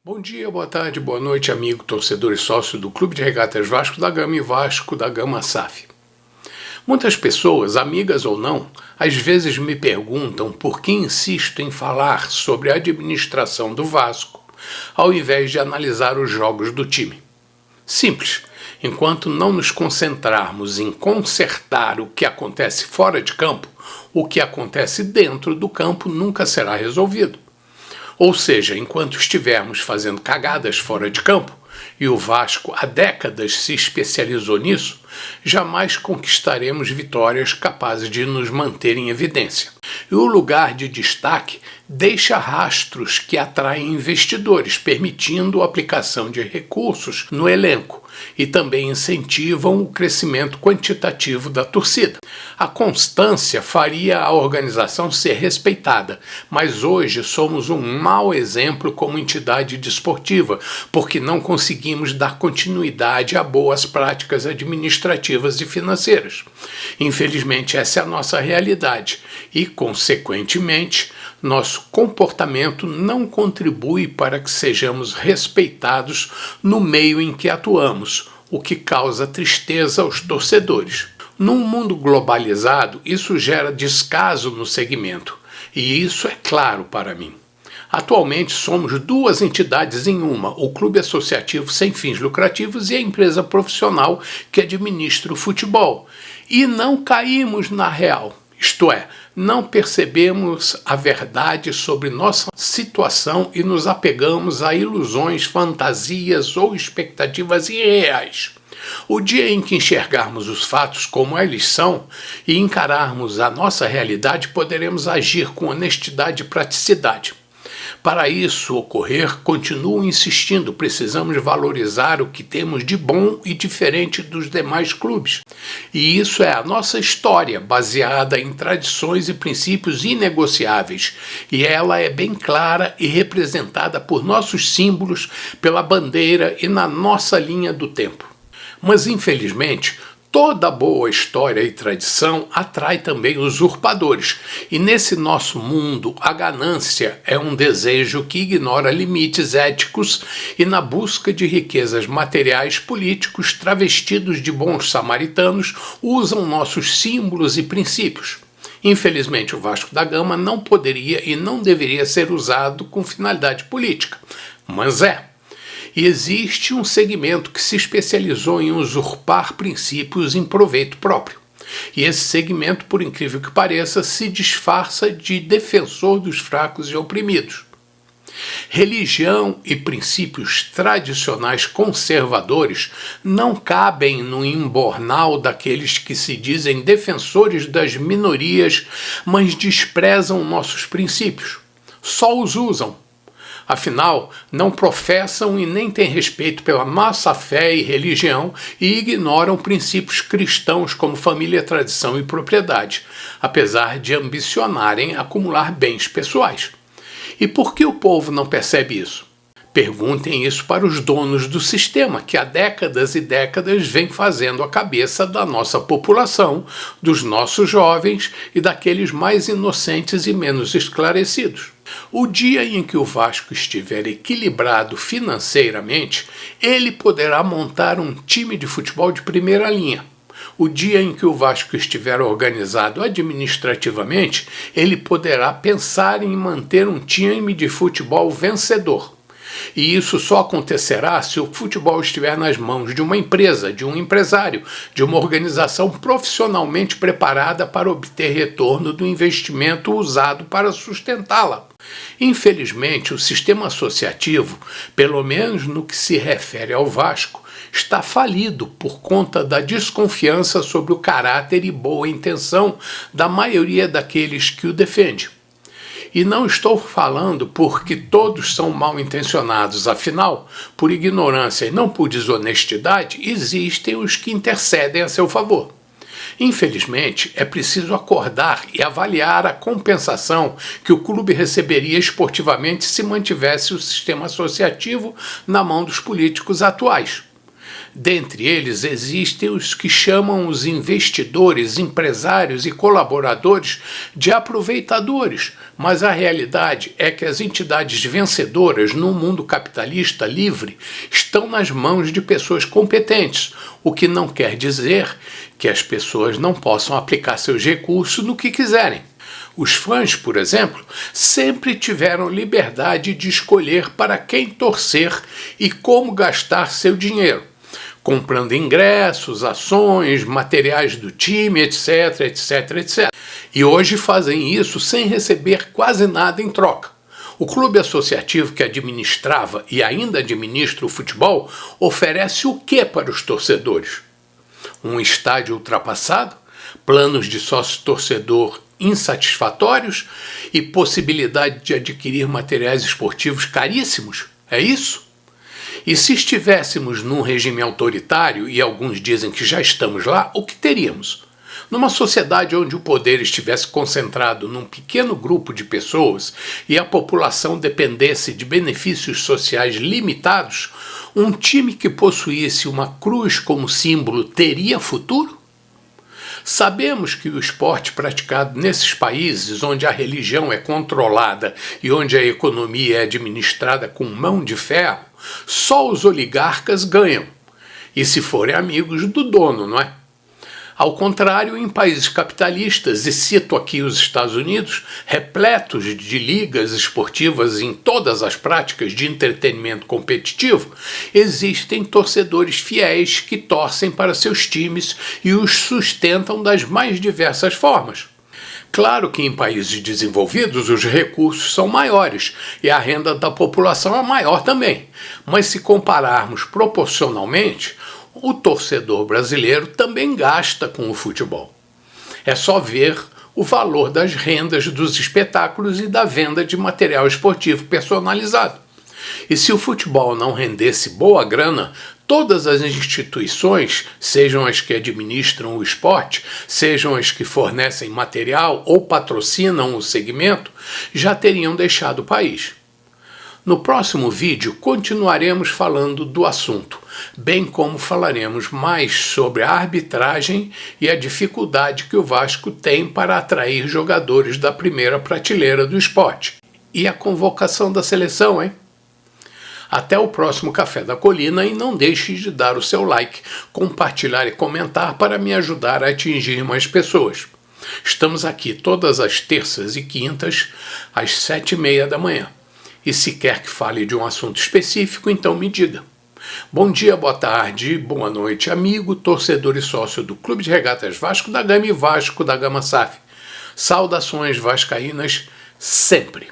Bom dia, boa tarde, boa noite, amigo, torcedor e sócio do Clube de Regatas Vasco da Gama e Vasco da Gama SAF. Muitas pessoas, amigas ou não, às vezes me perguntam por que insisto em falar sobre a administração do Vasco, ao invés de analisar os jogos do time. Simples. Enquanto não nos concentrarmos em consertar o que acontece fora de campo, o que acontece dentro do campo nunca será resolvido. Ou seja, enquanto estivermos fazendo cagadas fora de campo, e o Vasco há décadas se especializou nisso, jamais conquistaremos vitórias capazes de nos manter em evidência. E o lugar de destaque deixa rastros que atraem investidores, permitindo a aplicação de recursos no elenco e também incentivam o crescimento quantitativo da torcida. A constância faria a organização ser respeitada, mas hoje somos um mau exemplo como entidade desportiva, porque não conseguimos dar continuidade a boas práticas administrativas e financeiras. Infelizmente, essa é a nossa realidade e, consequentemente, nosso comportamento não contribui para que sejamos respeitados no meio em que atuamos, o que causa tristeza aos torcedores. Num mundo globalizado, isso gera descaso no segmento, e isso é claro para mim. Atualmente somos duas entidades em uma, o clube associativo sem fins lucrativos e a empresa profissional que administra o futebol. E não caímos na real, isto é, não percebemos a verdade sobre nossa situação e nos apegamos a ilusões, fantasias ou expectativas irreais. O dia em que enxergarmos os fatos como eles são e encararmos a nossa realidade, poderemos agir com honestidade e praticidade. Para isso ocorrer, continuo insistindo, precisamos valorizar o que temos de bom e diferente dos demais clubes. E isso é a nossa história, baseada em tradições e princípios inegociáveis. E ela é bem clara e representada por nossos símbolos, pela bandeira e na nossa linha do tempo. Mas, infelizmente, toda boa história e tradição atrai também usurpadores, e nesse nosso mundo a ganância é um desejo que ignora limites éticos e na busca de riquezas materiais, políticos travestidos de bons samaritanos usam nossos símbolos e princípios. Infelizmente, o Vasco da Gama não poderia e não deveria ser usado com finalidade política, mas é. E existe um segmento que se especializou em usurpar princípios em proveito próprio. E esse segmento, por incrível que pareça, se disfarça de defensor dos fracos e oprimidos. Religião e princípios tradicionais conservadores não cabem no embornal daqueles que se dizem defensores das minorias, mas desprezam nossos princípios. Só os usam. Afinal, não professam e nem têm respeito pela nossa fé e religião e ignoram princípios cristãos como família, tradição e propriedade, apesar de ambicionarem acumular bens pessoais. E por que o povo não percebe isso? Perguntem isso para os donos do sistema, que há décadas e décadas vem fazendo a cabeça da nossa população, dos nossos jovens e daqueles mais inocentes e menos esclarecidos. O dia em que o Vasco estiver equilibrado financeiramente, ele poderá montar um time de futebol de primeira linha. O dia em que o Vasco estiver organizado administrativamente, ele poderá pensar em manter um time de futebol vencedor. E isso só acontecerá se o futebol estiver nas mãos de uma empresa, de um empresário, de uma organização profissionalmente preparada para obter retorno do investimento usado para sustentá-la. Infelizmente, o sistema associativo, pelo menos no que se refere ao Vasco, está falido por conta da desconfiança sobre o caráter e boa intenção da maioria daqueles que o defende. E não estou falando porque todos são mal intencionados, afinal, por ignorância e não por desonestidade, existem os que intercedem a seu favor. Infelizmente, é preciso acordar e avaliar a compensação que o clube receberia esportivamente se mantivesse o sistema associativo na mão dos políticos atuais. Dentre eles existem os que chamam os investidores, empresários e colaboradores de aproveitadores, mas a realidade é que as entidades vencedoras no mundo capitalista livre estão nas mãos de pessoas competentes, o que não quer dizer que as pessoas não possam aplicar seus recursos no que quiserem. Os fãs, por exemplo, sempre tiveram liberdade de escolher para quem torcer e como gastar seu dinheiro, comprando ingressos, ações, materiais do time, etc, etc, etc. E hoje fazem isso sem receber quase nada em troca. O clube associativo que administrava e ainda administra o futebol oferece o que para os torcedores? Um estádio ultrapassado? Planos de sócio-torcedor insatisfatórios e possibilidade de adquirir materiais esportivos caríssimos? É isso? E se estivéssemos num regime autoritário, e alguns dizem que já estamos lá, o que teríamos? Numa sociedade onde o poder estivesse concentrado num pequeno grupo de pessoas e a população dependesse de benefícios sociais limitados, um time que possuísse uma cruz como símbolo teria futuro? Sabemos que o esporte praticado nesses países onde a religião é controlada e onde a economia é administrada com mão de ferro, só os oligarcas ganham. E se forem amigos do dono, não é? Ao contrário, em países capitalistas, e cito aqui os Estados Unidos, repletos de ligas esportivas em todas as práticas de entretenimento competitivo, existem torcedores fiéis que torcem para seus times e os sustentam das mais diversas formas. Claro que em países desenvolvidos os recursos são maiores e a renda da população é maior também, mas se compararmos proporcionalmente, o torcedor brasileiro também gasta com o futebol. É só ver o valor das rendas dos espetáculos e da venda de material esportivo personalizado. E se o futebol não rendesse boa grana, todas as instituições, sejam as que administram o esporte, sejam as que fornecem material ou patrocinam o segmento, já teriam deixado o país. No próximo vídeo continuaremos falando do assunto, bem como falaremos mais sobre a arbitragem e a dificuldade que o Vasco tem para atrair jogadores da primeira prateleira do esporte. E a convocação da seleção, hein? Até o próximo Café da Colina e não deixe de dar o seu like, compartilhar e comentar para me ajudar a atingir mais pessoas. Estamos aqui todas as terças e quintas, às 7h30 da manhã. E se quer que fale de um assunto específico, então me diga. Bom dia, boa tarde, boa noite, amigo, torcedor e sócio do Clube de Regatas Vasco da Gama e Vasco da Gama SAF. Saudações vascaínas sempre.